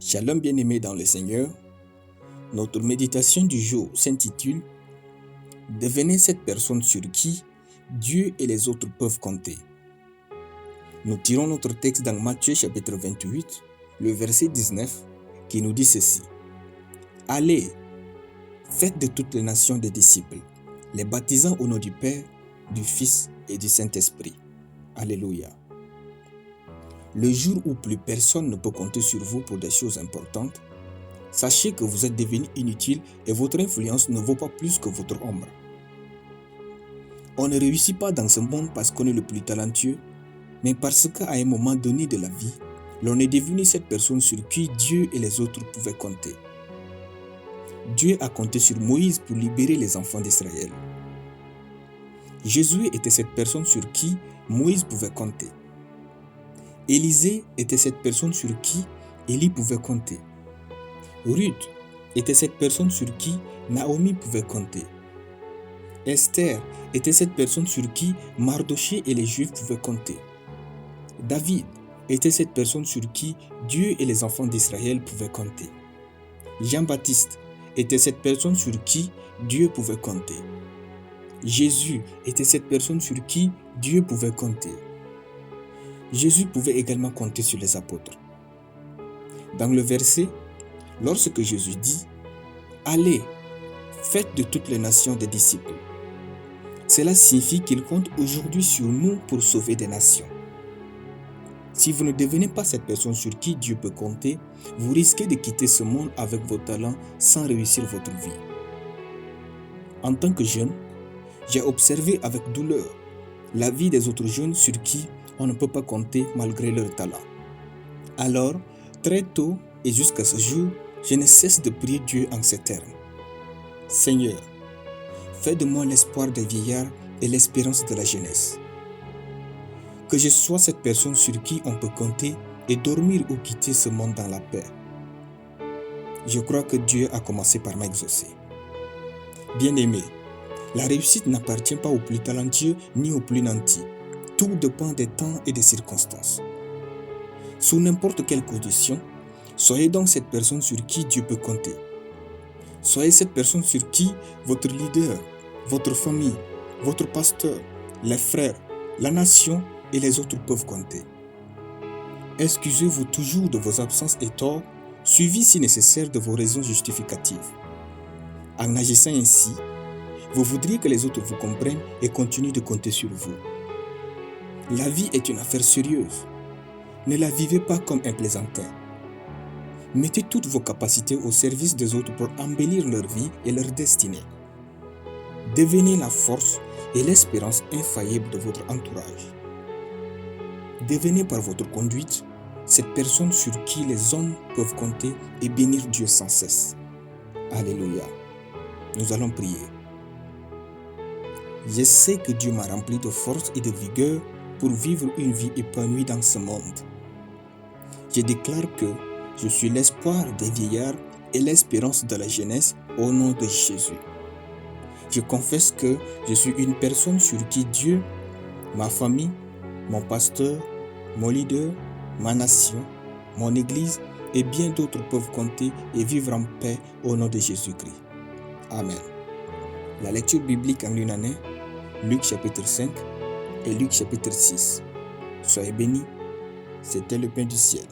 Shalom bien-aimés dans le Seigneur, notre méditation du jour s'intitule « Devenez cette personne sur qui Dieu et les autres peuvent compter ». Nous tirons notre texte dans Matthieu chapitre 28, le verset 19, qui nous dit ceci. « Allez, faites de toutes les nations des disciples, les baptisant au nom du Père, du Fils et du Saint-Esprit. » Alléluia. Le jour où plus personne ne peut compter sur vous pour des choses importantes, sachez que vous êtes devenu inutile et votre influence ne vaut pas plus que votre ombre. On ne réussit pas dans ce monde parce qu'on est le plus talentueux, mais parce qu'à un moment donné de la vie, l'on est devenu cette personne sur qui Dieu et les autres pouvaient compter. Dieu a compté sur Moïse pour libérer les enfants d'Israël. Jésus était cette personne sur qui Moïse pouvait compter. Élisée était cette personne sur qui Élie pouvait compter. Ruth était cette personne sur qui Naomi pouvait compter. Esther était cette personne sur qui Mardochée et les Juifs pouvaient compter. David était cette personne sur qui Dieu et les enfants d'Israël pouvaient compter. Jean-Baptiste était cette personne sur qui Dieu pouvait compter. Jésus était cette personne sur qui Dieu pouvait compter. Jésus pouvait également compter sur les apôtres. Dans le verset, lorsque Jésus dit « Allez, faites de toutes les nations des disciples », cela signifie qu'il compte aujourd'hui sur nous pour sauver des nations. Si vous ne devenez pas cette personne sur qui Dieu peut compter, vous risquez de quitter ce monde avec vos talents sans réussir votre vie. En tant que jeune, j'ai observé avec douleur la vie des autres jeunes sur qui on ne peut pas compter malgré leur talent. Alors, très tôt et jusqu'à ce jour, je ne cesse de prier Dieu en ces termes. Seigneur, fais de moi l'espoir des vieillards et l'espérance de la jeunesse. Que je sois cette personne sur qui on peut compter et dormir ou quitter ce monde dans la paix. Je crois que Dieu a commencé par m'exaucer. Bien-aimé, la réussite n'appartient pas aux plus talentueux ni aux plus nantis. Tout dépend des temps et des circonstances. Sous n'importe quelle condition, soyez donc cette personne sur qui Dieu peut compter. Soyez cette personne sur qui votre leader, votre famille, votre pasteur, les frères, la nation et les autres peuvent compter. Excusez-vous toujours de vos absences et torts, suivis si nécessaire de vos raisons justificatives. En agissant ainsi, vous voudriez que les autres vous comprennent et continuent de compter sur vous. La vie est une affaire sérieuse. Ne la vivez pas comme un plaisantin. Mettez toutes vos capacités au service des autres pour embellir leur vie et leur destinée. Devenez la force et l'espérance infaillible de votre entourage. Devenez par votre conduite cette personne sur qui les hommes peuvent compter et bénir Dieu sans cesse. Alléluia. Nous allons prier. Je sais que Dieu m'a rempli de force et de vigueur pour vivre une vie épanouie dans ce monde. Je déclare que je suis l'espoir des vieillards et l'espérance de la jeunesse au nom de Jésus. Je confesse que je suis une personne sur qui Dieu, ma famille, mon pasteur, mon leader, ma nation, mon église et bien d'autres peuvent compter et vivre en paix au nom de Jésus-Christ. Amen. La lecture biblique en une année, Luc chapitre 5 et Luc chapitre 6. Soyez bénis, c'était le pain du ciel.